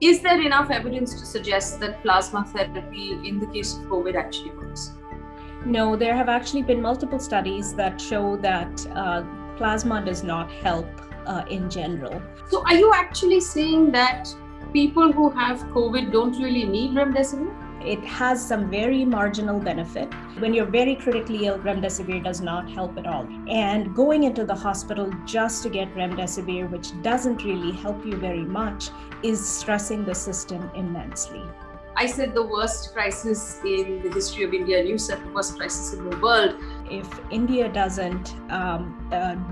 Is there enough evidence to suggest that plasma therapy in the case of COVID actually works? No, there have actually been multiple studies that show that plasma does not help in general. So are you actually saying that people who have COVID don't really need Remdesivir? It has some very marginal benefit. When you're very critically ill, Remdesivir does not help at all. And going into the hospital just to get Remdesivir, which doesn't really help you very much, is stressing the system immensely. I said the worst crisis in the history of India, and you said the worst crisis in the world. If India doesn't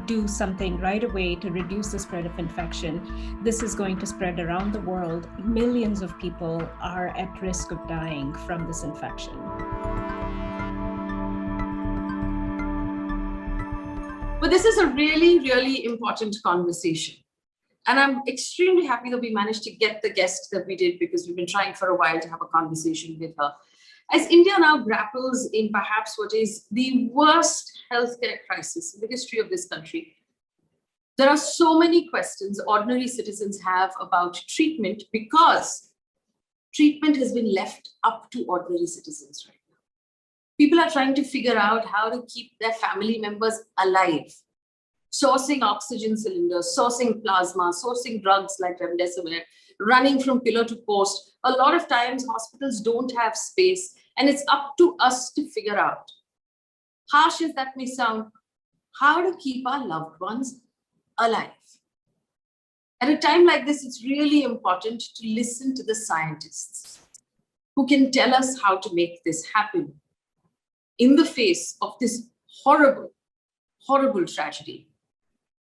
do something right away to reduce the spread of infection, this is going to spread around the world. Millions of people are at risk of dying from this infection. But this is a really, really important conversation. And I'm extremely happy that we managed to get the guest that we did, because we've been trying for a while to have a conversation with her. As India now grapples in perhaps what is the worst healthcare crisis in the history of this country, there are so many questions ordinary citizens have about treatment, because treatment has been left up to ordinary citizens right now. People are trying to figure out how to keep their family members alive. Sourcing oxygen cylinders, sourcing plasma, sourcing drugs like Remdesivir, running from pillar to post. A lot of times hospitals don't have space, and it's up to us to figure out, harsh as that may sound, how to keep our loved ones alive. At a time like this, it's really important to listen to the scientists who can tell us how to make this happen in the face of this horrible, horrible tragedy.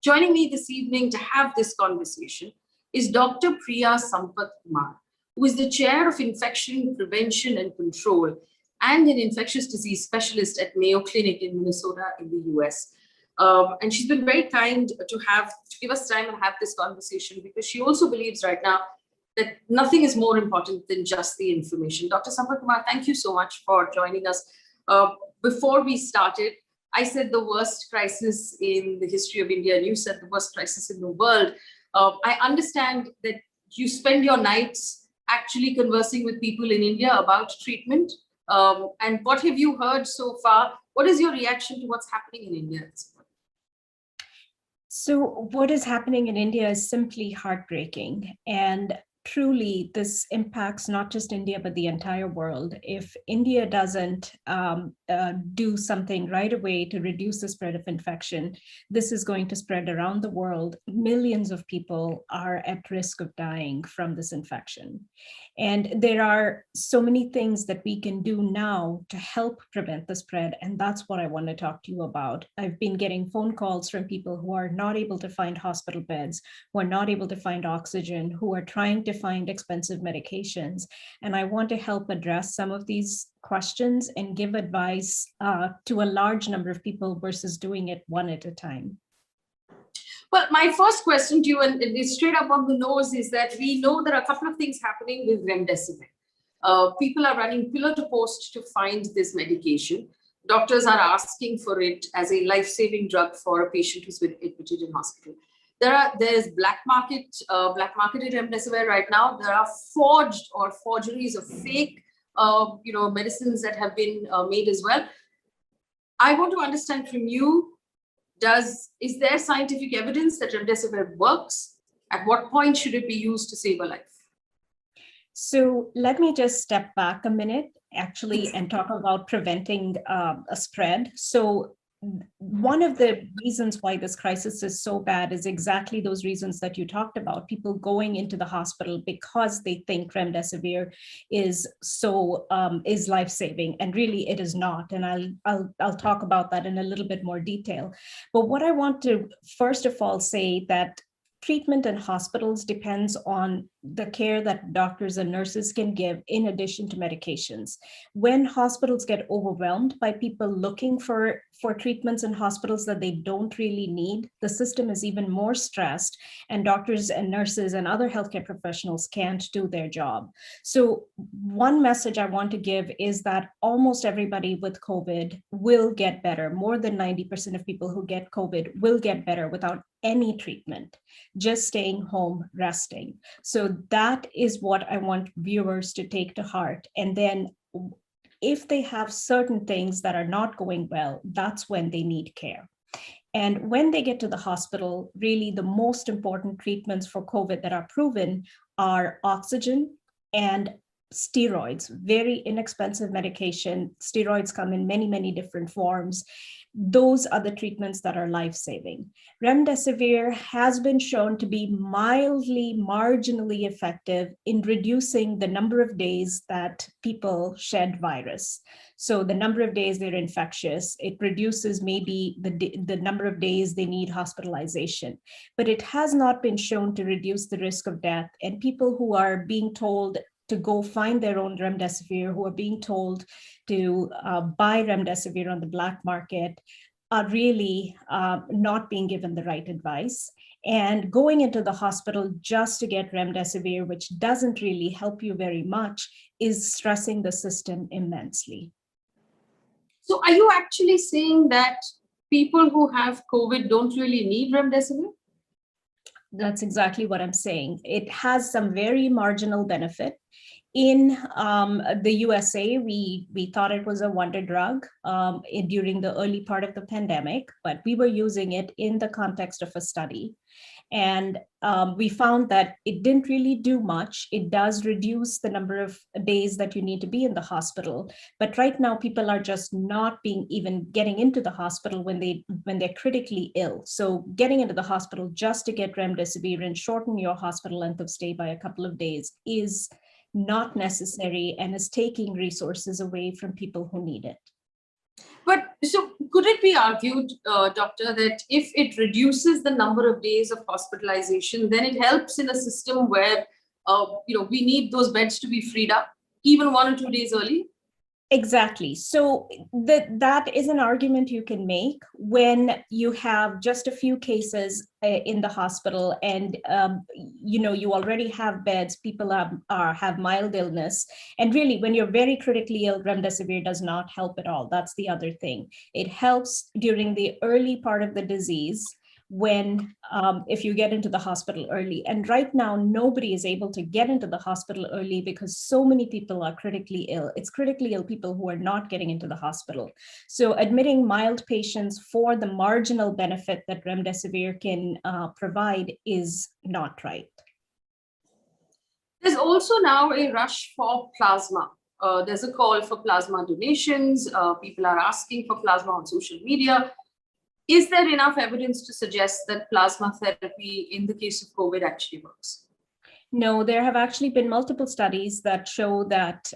Joining me this evening to have this conversation is Dr. Priya Sampathkumar, who is the chair of Infection Prevention and Control and an infectious disease specialist at Mayo Clinic in Minnesota in the US. And she's been very kind to give us time and have this conversation, because she also believes right now that nothing is more important than just the information. Dr. Sampathkumar, thank you so much for joining us. Before we started, I said the worst crisis in the history of India, and you said the worst crisis in the world. I understand that you spend your nights actually conversing with people in India about treatment. And what have you heard so far? What is your reaction to what's happening in India at this point? So what is happening in India is simply heartbreaking. And truly, this impacts not just India, but the entire world. If India doesn't do something right away to reduce the spread of infection, this is going to spread around the world. Millions of people are at risk of dying from this infection. And there are so many things that we can do now to help prevent the spread. And that's what I want to talk to you about. I've been getting phone calls from people who are not able to find hospital beds, who are not able to find oxygen, who are trying to find expensive medications. And I want to help address some of these questions and give advice to a large number of people versus doing it one at a time. Well, my first question to you, and it's straight up on the nose, is that we know there are a couple of things happening with Remdesivir. People are running pillar to post to find this medication. Doctors are asking for it as a life-saving drug for a patient who's been admitted in hospital. There's marketed Remdesivir right now. There are forged or forgeries of fake medicines that have been made as well. I want to understand from you, is there scientific evidence that Remdesivir works? At what point should it be used to save a life? So let me just step back a minute, actually, and talk about preventing a spread. So one of the reasons why this crisis is so bad is exactly those reasons that you talked about. People going into the hospital because they think Remdesivir is life-saving, and really it is not. And I'll talk about that in a little bit more detail. But what I want to first of all say that treatment in hospitals depends on the care that doctors and nurses can give in addition to medications. When hospitals get overwhelmed by people looking for treatments in hospitals that they don't really need, the system is even more stressed, and doctors and nurses and other healthcare professionals can't do their job. So one message I want to give is that almost everybody with COVID will get better. More than 90% of people who get COVID will get better without any treatment, just staying home, resting. So So that is what I want viewers to take to heart. And then if they have certain things that are not going well, that's when they need care. And when they get to the hospital, really the most important treatments for COVID that are proven are oxygen and steroids, very inexpensive medication. Steroids come in many, many different forms. Those are the treatments that are life-saving. Remdesivir has been shown to be mildly, marginally effective in reducing the number of days that people shed virus. So the number of days they're infectious, it reduces maybe the number of days they need hospitalization, but it has not been shown to reduce the risk of death. And people who are being told to go find their own remdesivir, who are being told to buy remdesivir on the black market, are really not being given the right advice. And going into the hospital just to get remdesivir, which doesn't really help you very much, is stressing the system immensely. So are you actually saying that people who have COVID don't really need remdesivir? That's exactly what I'm saying. It has some very marginal benefit. In the USA, we thought it was a wonder drug during the early part of the pandemic, but we were using it in the context of a study. And we found that it didn't really do much. It does reduce the number of days that you need to be in the hospital. But right now, people are just not even getting into the hospital when they're critically ill. So getting into the hospital just to get remdesivir and shorten your hospital length of stay by a couple of days is not necessary and is taking resources away from people who need it. But so could it be argued, doctor, that if it reduces the number of days of hospitalization, then it helps in a system where we need those beds to be freed up even 1 or 2 days early? Exactly. So that is an argument you can make when you have just a few cases in the hospital, and you already have beds. People have mild illness, and really, when you're very critically ill, remdesivir does not help at all. That's the other thing. It helps during the early part of the disease, when if you get into the hospital early. And right now, nobody is able to get into the hospital early because so many people are critically ill. It's critically ill people who are not getting into the hospital. So admitting mild patients for the marginal benefit that remdesivir can provide is not right. There's also now a rush for plasma. There's a call for plasma donations. People are asking for plasma on social media. Is there enough evidence to suggest that plasma therapy in the case of COVID actually works? No, there have actually been multiple studies that show that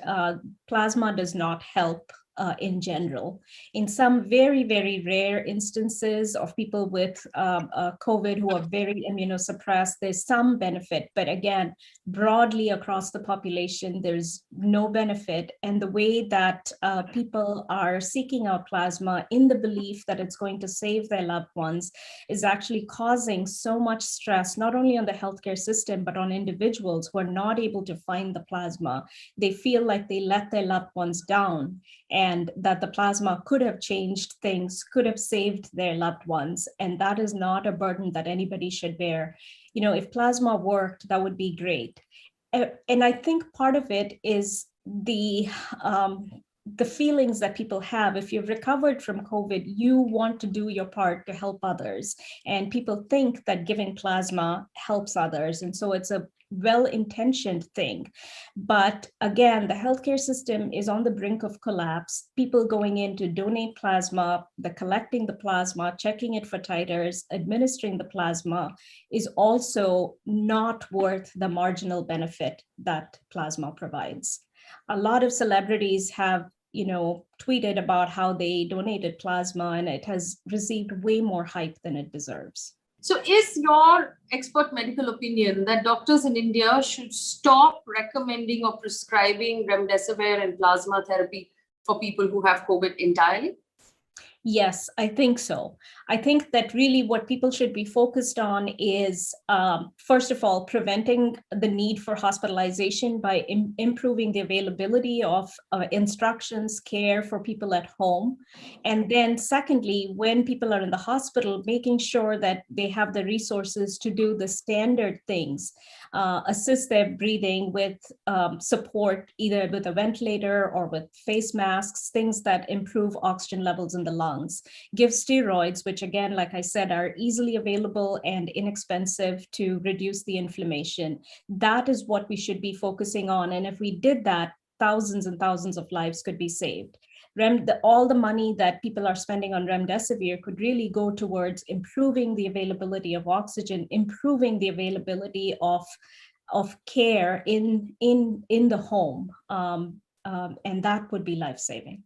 plasma does not help in general. In some very, very rare instances of people with COVID who are very immunosuppressed, there's some benefit. But again, broadly across the population, there's no benefit. And the way that people are seeking out plasma in the belief that it's going to save their loved ones is actually causing so much stress, not only on the healthcare system, but on individuals who are not able to find the plasma. They feel like they let their loved ones down, and that the plasma could have changed things, could have saved their loved ones. And that is not a burden that anybody should bear. If plasma worked, that would be great. And I think part of it is the feelings that people have. If you've recovered from COVID, you want to do your part to help others. And people think that giving plasma helps others. And so it's a well-intentioned thing. But again, the healthcare system is on the brink of collapse. People going in to donate plasma, the collecting the plasma, checking it for titers, administering the plasma is also not worth the marginal benefit that plasma provides. A lot of celebrities have tweeted about how they donated plasma, and it has received way more hype than it deserves. So is your expert medical opinion that doctors in India should stop recommending or prescribing remdesivir and plasma therapy for people who have COVID entirely? Yes, I think so. I think that really what people should be focused on is, first of all, preventing the need for hospitalization by improving the availability of instructions, care for people at home. And then secondly, when people are in the hospital, making sure that they have the resources to do the standard things, assist their breathing with support, either with a ventilator or with face masks, things that improve oxygen levels in the lungs. Give steroids, which again, like I said, are easily available and inexpensive to reduce the inflammation. That is what we should be focusing on. And if we did that, thousands and thousands of lives could be saved. All the money that people are spending on remdesivir could really go towards improving the availability of oxygen, improving the availability of care in the home, and that would be life-saving.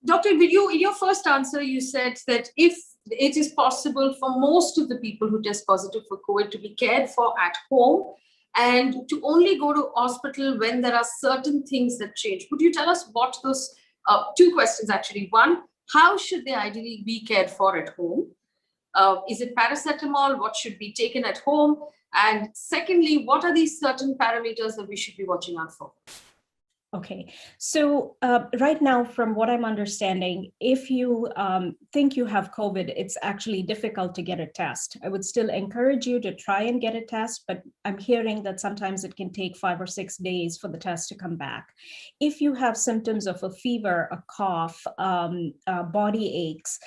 Dr. In your first answer, you said that if it is possible for most of the people who test positive for COVID to be cared for at home and to only go to hospital when there are certain things that change. Could you tell us what those, two questions actually. One, how should they ideally be cared for at home? Is it paracetamol? What should be taken at home? And secondly, what are these certain parameters that we should be watching out for? Okay, so right now, from what I'm understanding, if you think you have COVID, it's actually difficult to get a test. I would still encourage you to try and get a test, but I'm hearing that sometimes it can take 5 or 6 days for the test to come back. If you have symptoms of a fever, a cough, body aches,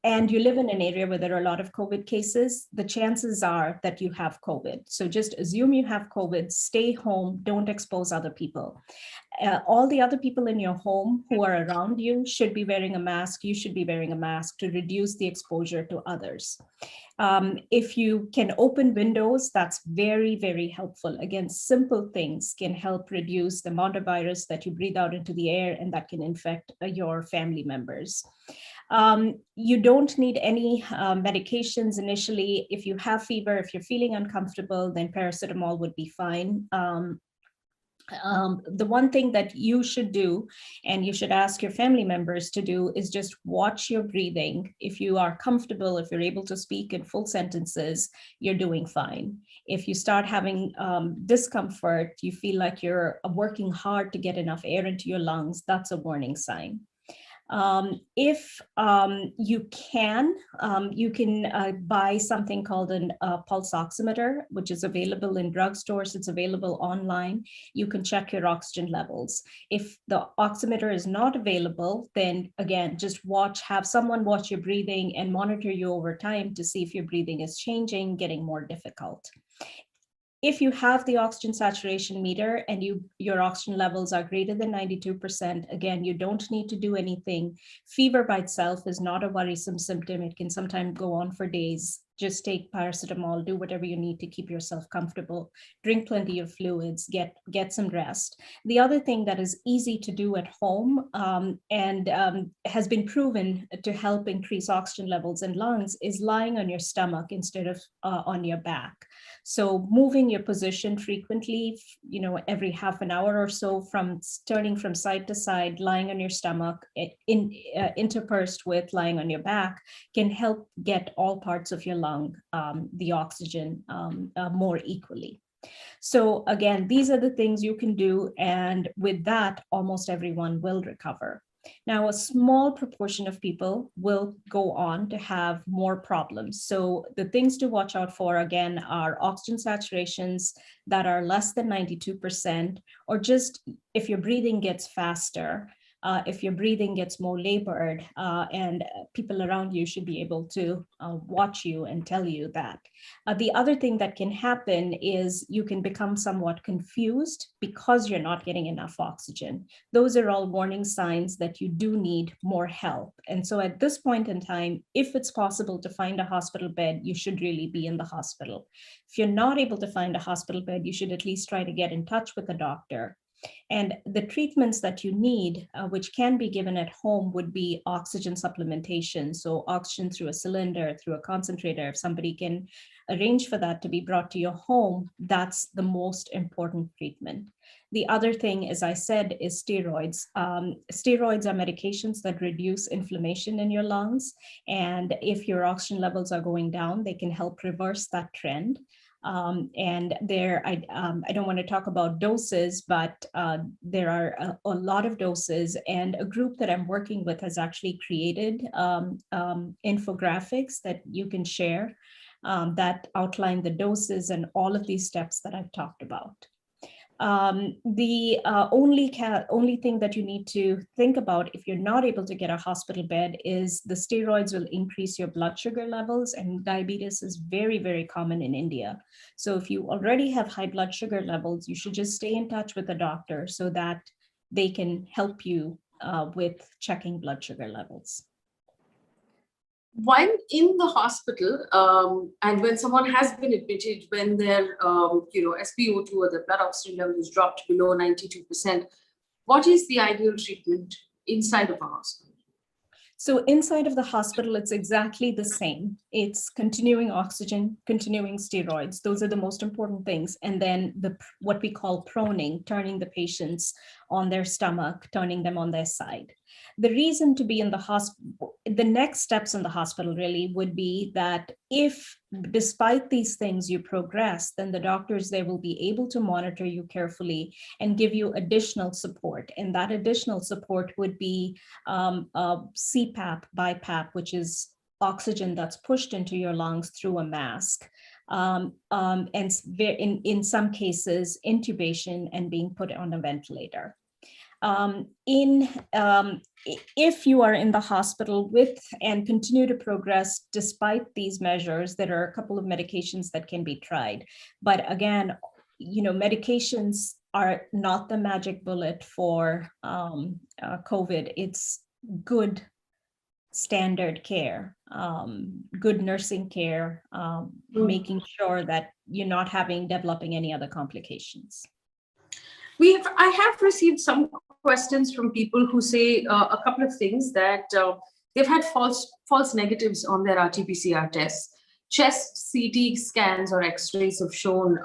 and you live in an area where there are a lot of COVID cases, the chances are that you have COVID. So just assume you have COVID, stay home, don't expose other people. All the other people in your home who are around you should be wearing a mask. You should be wearing a mask to reduce the exposure to others. If you can open windows, that's very, very helpful. Again, simple things can help reduce the amount of virus that you breathe out into the air, and that can infect your family members. You don't need any medications initially. If you have fever, if you're feeling uncomfortable, then paracetamol would be fine. The one thing that you should do, and you should ask your family members to do, is just watch your breathing. If you are comfortable, if you're able to speak in full sentences, you're doing fine. If you start having discomfort, you feel like you're working hard to get enough air into your lungs, that's a warning sign. If you can buy something called a pulse oximeter, which is available in drugstores. It's available online. You can check your oxygen levels. If the oximeter is not available, then again, just have someone watch your breathing and monitor you over time to see if your breathing is changing, getting more difficult. If you have the oxygen saturation meter and your oxygen levels are greater than 92%, again, you don't need to do anything. Fever by itself is not a worrisome symptom. It can sometimes go on for days. Just take paracetamol, do whatever you need to keep yourself comfortable, drink plenty of fluids, get some rest. The other thing that is easy to do at home and has been proven to help increase oxygen levels in lungs is lying on your stomach instead of on your back. So moving your position frequently, every half an hour or so, from turning from side to side, lying on your stomach, interpursed with lying on your back, can help get all parts of your lung the oxygen more equally. So again, these are the things you can do, and with that, almost everyone will recover. Now, a small proportion of people will go on to have more problems. So the things to watch out for, again, are oxygen saturations that are less than 92%, or just if your breathing gets faster, if your breathing gets more labored, and people around you should be able to watch you and tell you that. The other thing that can happen is you can become somewhat confused because you're not getting enough oxygen. Those are all warning signs that you do need more help. And so at this point in time, if it's possible to find a hospital bed, you should really be in the hospital. If you're not able to find a hospital bed, you should at least try to get in touch with a doctor. And the treatments that you need, which can be given at home, would be oxygen supplementation. So oxygen through a cylinder, through a concentrator. If somebody can arrange for that to be brought to your home, that's the most important treatment. The other thing, as I said, is steroids. Steroids are medications that reduce inflammation in your lungs. And if your oxygen levels are going down, they can help reverse that trend. And I don't want to talk about doses, but there are a lot of doses, and a group that I'm working with has actually created infographics that you can share that outline the doses and all of these steps that I've talked about. The only thing that you need to think about if you're not able to get a hospital bed is the steroids will increase your blood sugar levels, and diabetes is very, very common in India. So if you already have high blood sugar levels, you should just stay in touch with a doctor so that they can help you with checking blood sugar levels. When in the hospital, and when someone has been admitted, when their SpO2 or the blood oxygen level is dropped below 92%, what is the ideal treatment inside of a hospital? So inside of the hospital, it's exactly the same. It's continuing oxygen, continuing steroids. Those are the most important things. And then what we call proning, turning the patients on their stomach, turning them on their side. The reason to be in the hospital, the next steps in the hospital really would be that if despite these things you progress, then the doctors there will be able to monitor you carefully and give you additional support. And that additional support would be CPAP, BiPAP, which is oxygen that's pushed into your lungs through a mask. And in some cases, intubation and being put on a ventilator. If you are in the hospital with and continue to progress despite these measures, there are a couple of medications that can be tried. But again, medications are not the magic bullet for COVID. It's good standard care, good nursing care, making sure that you're not developing any other complications. I have received some questions from people who say a couple of things, that they've had false negatives on their RT-PCR tests. Chest CT scans or X-rays have shown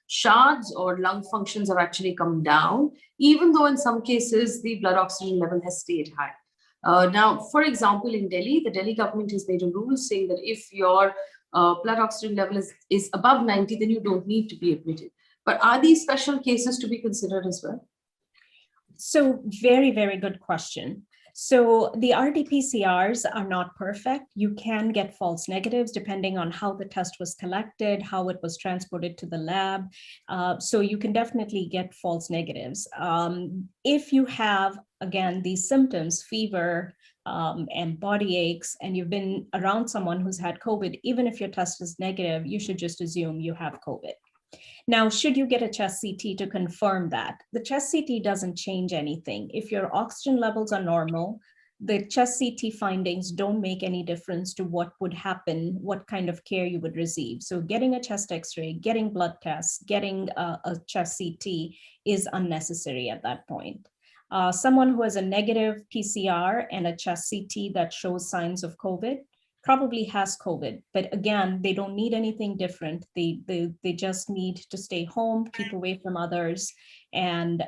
shards or lung functions have actually come down, even though in some cases the blood oxygen level has stayed high. Now, for example, in Delhi, the Delhi government has made a rule saying that if your blood oxygen level is above 90, then you don't need to be admitted. But are these special cases to be considered as well? So very, very good question. So the RT-PCRs are not perfect. You can get false negatives depending on how the test was collected, how it was transported to the lab. So you can definitely get false negatives. If you have, again, these symptoms, fever, and body aches, and you've been around someone who's had COVID, even if your test is negative, you should just assume you have COVID. Now, should you get a chest CT to confirm that? The chest CT doesn't change anything. If your oxygen levels are normal, the chest CT findings don't make any difference to what would happen, what kind of care you would receive. So getting a chest X-ray, getting blood tests, getting a chest CT is unnecessary at that point. Someone who has a negative PCR and a chest CT that shows signs of COVID probably has COVID, but again, they don't need anything different. They just need to stay home, keep away from others, and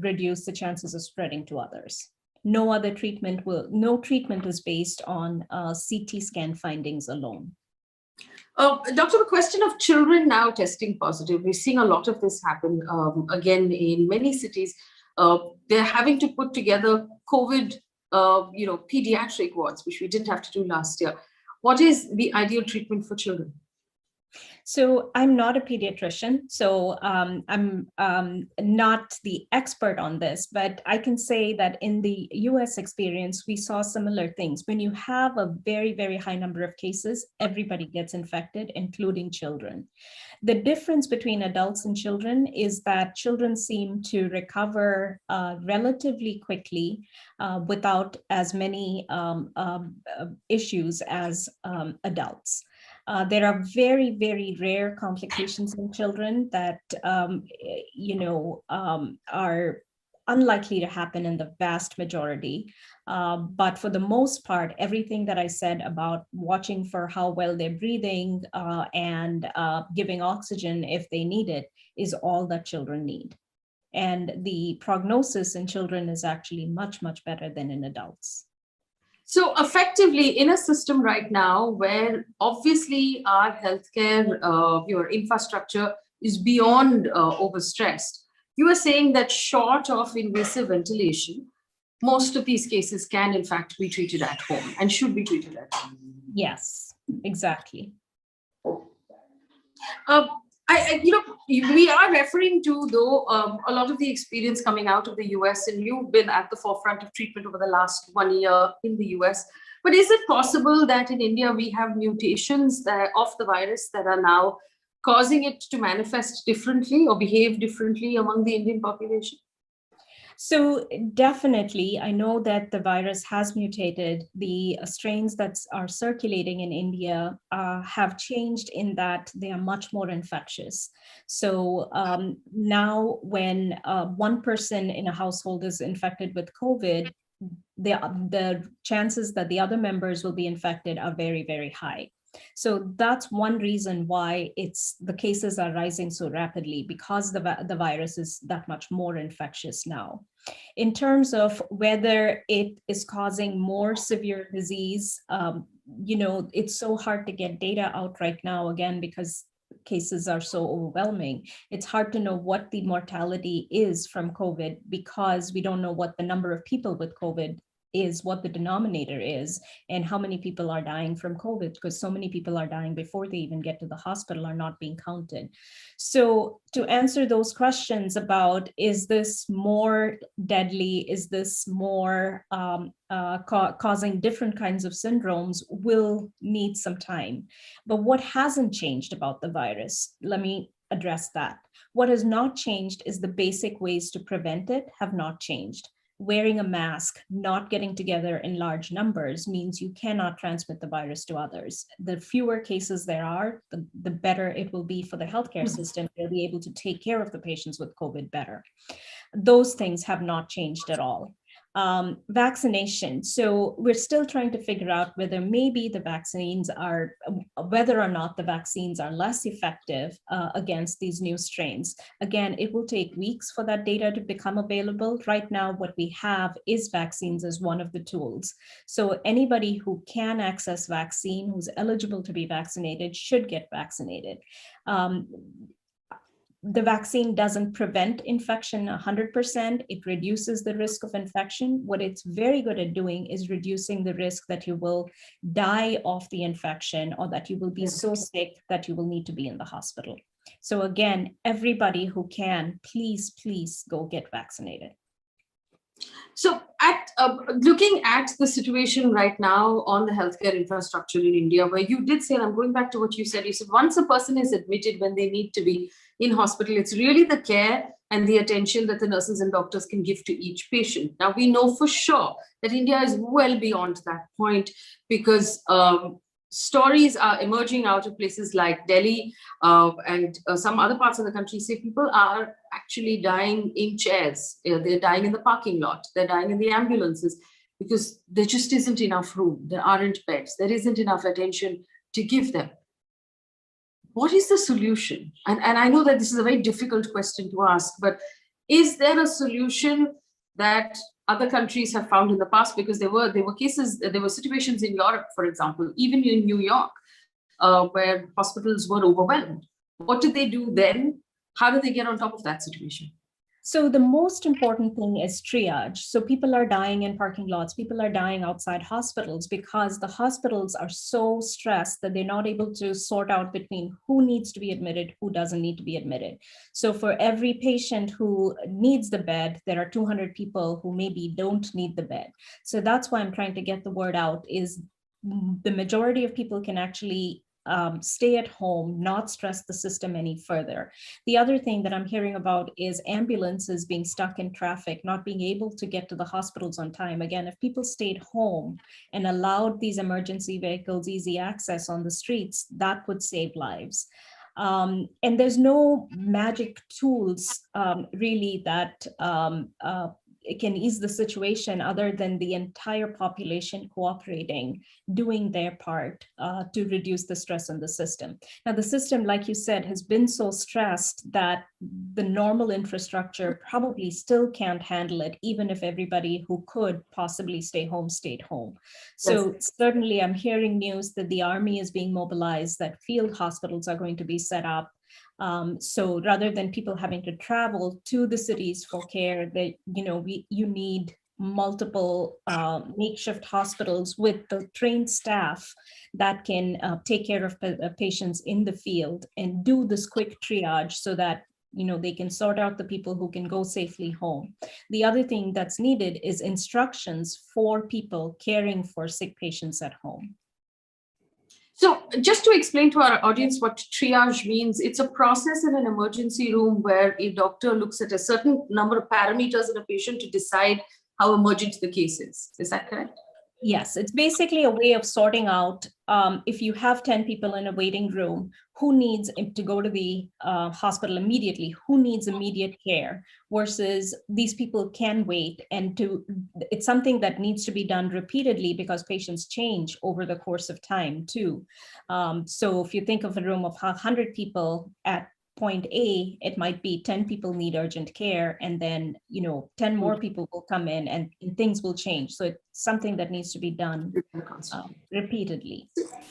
reduce the chances of spreading to others. No treatment is based on CT scan findings alone. Doctor, the question of children now testing positive, we're seeing a lot of this happen again in many cities. They're having to put together COVID pediatric wards, which we didn't have to do last year. What is the ideal treatment for children? So I'm not a pediatrician, so I'm not the expert on this, but I can say that in the US experience, we saw similar things. When you have a very, very high number of cases, everybody gets infected, including children. The difference between adults and children is that children seem to recover relatively quickly without as many issues as adults. There are very, very rare complications in children that, are unlikely to happen in the vast majority. But for the most part, everything that I said about watching for how well they're breathing and giving oxygen if they need it is all that children need. And the prognosis in children is actually much, much better than in adults. So effectively, in a system right now where obviously our healthcare, your infrastructure is beyond overstressed, you are saying that short of invasive ventilation, most of these cases can in fact be treated at home and should be treated at home. Yes, exactly. We are referring to, though, a lot of the experience coming out of the US, and you've been at the forefront of treatment over the last 1 year in the US. But is it possible that in India we have mutations of the virus that are now causing it to manifest differently or behave differently among the Indian population? So definitely, I know that the virus has mutated. The strains that are circulating in India have changed in that they are much more infectious. So now when one person in a household is infected with COVID, the chances that the other members will be infected are very, very high. So that's one reason why the cases are rising so rapidly, because the virus is that much more infectious now. In terms of whether it is causing more severe disease, it's so hard to get data out right now, again, because cases are so overwhelming. It's hard to know what the mortality is from COVID because we don't know what the number of people with COVID is, what the denominator is, and how many people are dying from COVID, because so many people are dying before they even get to the hospital are not being counted. So to answer those questions about, is this more deadly, is this more causing different kinds of syndromes, will need some time. But what hasn't changed about the virus, let me address that. What has not changed is the basic ways to prevent it have not changed. Wearing a mask, not getting together in large numbers means you cannot transmit the virus to others. The fewer cases there are, the better it will be for the healthcare system. They'll be able to take care of the patients with COVID better. Those things have not changed at all. Vaccination. So we're still trying to figure out whether maybe whether or not the vaccines are less effective against these new strains. Again, it will take weeks for that data to become available. Right now, what we have is vaccines as one of the tools. So anybody who can access vaccine, who's eligible to be vaccinated, should get vaccinated. The vaccine doesn't prevent infection 100%. It reduces the risk of infection. What it's very good at doing is reducing the risk that you will die of the infection or that you will be so sick that you will need to be in the hospital. So again, everybody who can, please go get vaccinated. So looking at the situation right now on the healthcare infrastructure in India, where you did say, and I'm going back to what you said once a person is admitted when they need to be in hospital, it's really the care and the attention that the nurses and doctors can give to each patient. Now, we know for sure that India is well beyond that point because stories are emerging out of places like Delhi and some other parts of the country say people are actually dying in chairs. They're dying in the parking lot. They're dying in the ambulances because there just isn't enough room. There aren't beds. There isn't enough attention to give them. What is the solution? And I know that this is a very difficult question to ask, but is there a solution that other countries have found in the past? Because there were situations in Europe, for example, even in New York, where hospitals were overwhelmed. What did they do then? How did they get on top of that situation? So the most important thing is triage. So people are dying in parking lots, people are dying outside hospitals because the hospitals are so stressed that they're not able to sort out between who needs to be admitted, who doesn't need to be admitted. So for every patient who needs the bed, there are 200 people who maybe don't need the bed. So that's why I'm trying to get the word out is the majority of people can actually stay at home, not stress the system any further. The other thing that I'm hearing about is ambulances being stuck in traffic, not being able to get to the hospitals on time. Again, if people stayed home and allowed these emergency vehicles easy access on the streets, that would save lives. And there's no magic tools really that it can ease the situation other than the entire population cooperating, doing their part to reduce the stress on the system. Now, the system, like you said, has been so stressed that the normal infrastructure probably still can't handle it, even if everybody who could possibly stay home stayed home. So Yes. certainly I'm hearing news that the army is being mobilized, that field hospitals are going to be set up. So rather than people having to travel to the cities for care, that you need multiple makeshift hospitals with the trained staff that can take care of patients in the field and do this quick triage so that they can sort out the people who can go safely home. The other thing that's needed is instructions for people caring for sick patients at home. So just to explain to our audience what triage means, it's a process in an emergency room where a doctor looks at a certain number of parameters in a patient to decide how emergent the case is. Is that correct? Yes, it's basically a way of sorting out if you have 10 people in a waiting room, who needs to go to the hospital immediately, who needs immediate care, versus these people can wait. And it's something that needs to be done repeatedly because patients change over the course of time too. So if you think of a room of 100 people at point A, it might be 10 people need urgent care, and then 10 more people will come in and things will change. So it's something that needs to be done repeatedly.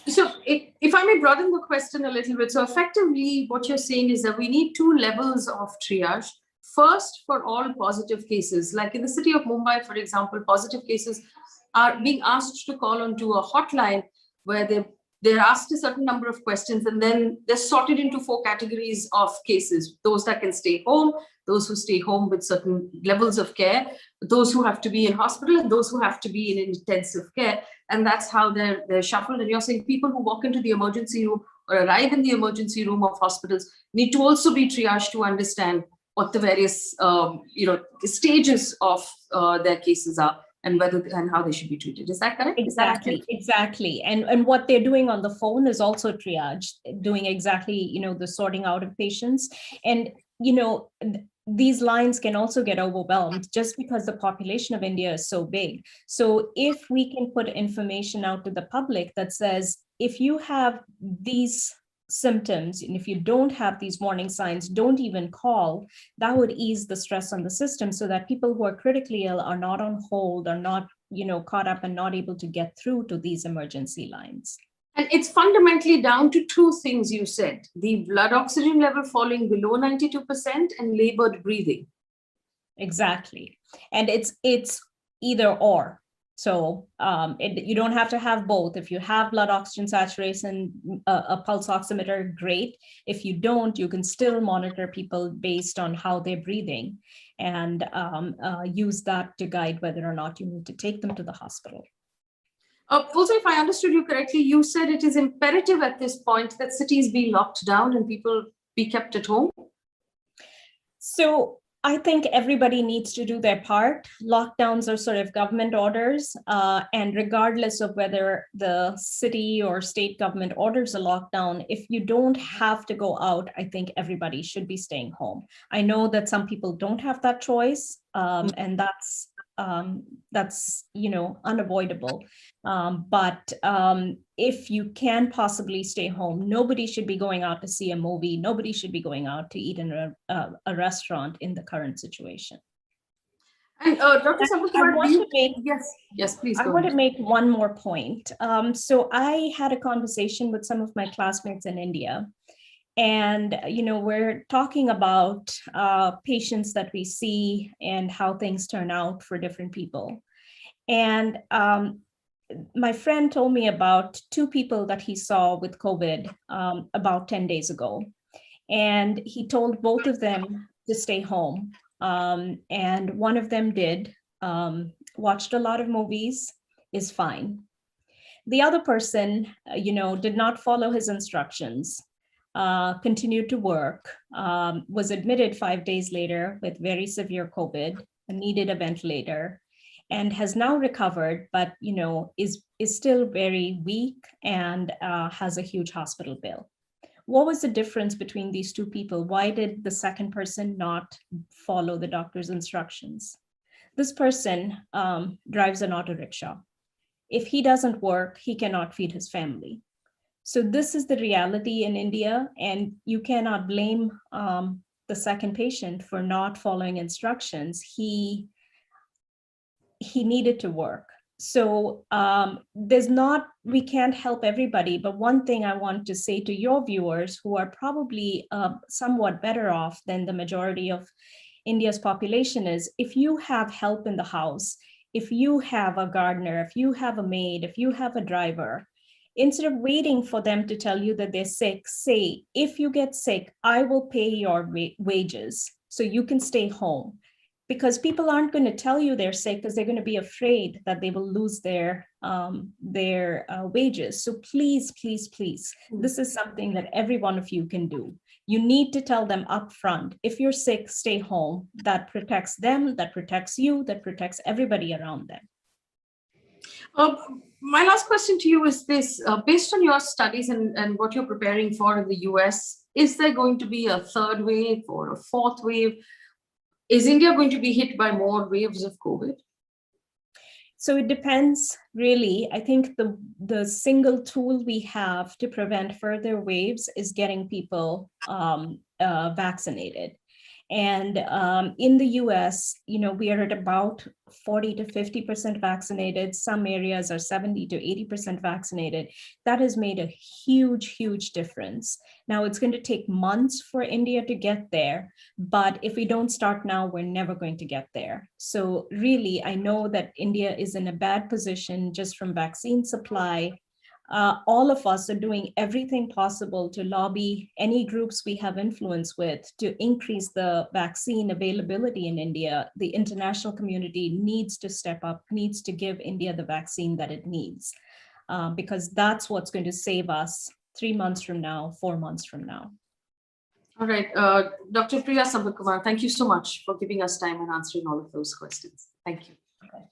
So if I may broaden the question a little bit, so effectively what you're saying is that we need two levels of triage. First, for all positive cases, like in the city of Mumbai, for example, positive cases are being asked to call onto a hotline where they're asked a certain number of questions, and then they're sorted into 4 categories of cases: those that can stay home, those who stay home with certain levels of care, those who have to be in hospital, and those who have to be in intensive care. And that's how they're shuffled. And you're saying people who walk into the emergency room or arrive in the emergency room of hospitals need to also be triaged to understand what the various stages of their cases are, and whether and how they should be treated. Is that correct? Exactly. And what they're doing on the phone is also triage, doing exactly, the sorting out of patients. And, these lines can also get overwhelmed just because the population of India is so big. So if we can put information out to the public that says, if you have these symptoms, and if you don't have these warning signs, don't even call, that would ease the stress on the system so that people who are critically ill are not on hold, are not caught up and not able to get through to these emergency lines. And it's fundamentally down to 2 things you said: the blood oxygen level falling below 92% and labored breathing. Exactly. And it's either or. So you don't have to have both. If you have blood oxygen saturation, a pulse oximeter, great. If you don't, you can still monitor people based on how they're breathing and use that to guide whether or not you need to take them to the hospital. Also, if I understood you correctly, you said it is imperative at this point that cities be locked down and people be kept at home. So I think everybody needs to do their part. Lockdowns are sort of government orders, and regardless of whether the city or state government orders a lockdown, if you don't have to go out, I think everybody should be staying home. I know that some people don't have that choice, and that's unavoidable. But if you can possibly stay home, nobody should be going out to see a movie. Nobody should be going out to eat in a restaurant in the current situation. And Dr. Sampathkumar, yes, please. I want to make one more point. So I had a conversation with some of my classmates in India. And, we're talking about patients that we see and how things turn out for different people. And my friend told me about 2 people that he saw with COVID about 10 days ago. And he told both of them to stay home. And one of them did, watched a lot of movies, is fine. The other person, did not follow his instructions, continued to work, was admitted 5 days later with very severe COVID, needed a ventilator, and has now recovered, but is still very weak and has a huge hospital bill. What was the difference between these two people? Why did the second person not follow the doctor's instructions? This person drives an auto rickshaw. If he doesn't work, he cannot feed his family. So this is the reality in India, and you cannot blame the second patient for not following instructions. He needed to work. So we can't help everybody, but one thing I want to say to your viewers who are probably somewhat better off than the majority of India's population is, if you have help in the house, if you have a gardener, if you have a maid, if you have a driver, instead of waiting for them to tell you that they're sick, say, if you get sick, I will pay your wages so you can stay home. Because people aren't going to tell you they're sick because they're going to be afraid that they will lose their wages. So please, please, please, this is something that every one of you can do. You need to tell them upfront, if you're sick, stay home. That protects them, that protects you, that protects everybody around them. My last question to you is this, based on your studies and what you're preparing for in the US, is there going to be a third wave or a fourth wave? Is India going to be hit by more waves of COVID? So it depends, really. I think the single tool we have to prevent further waves is getting people vaccinated. And in the US, we are at about 40 to 50% vaccinated. Some areas are 70 to 80% vaccinated. That has made a huge, huge difference. Now it's going to take months for India to get there, but if we don't start now, we're never going to get there. So really, I know that India is in a bad position just from vaccine supply. All of us are doing everything possible to lobby any groups we have influence with to increase the vaccine availability in India. The international community needs to step up, needs to give India the vaccine that it needs, because that's what's going to save us 3 months from now, 4 months from now. All right. Dr. Priya Sampathkumar, thank you so much for giving us time and answering all of those questions. Thank you. Okay.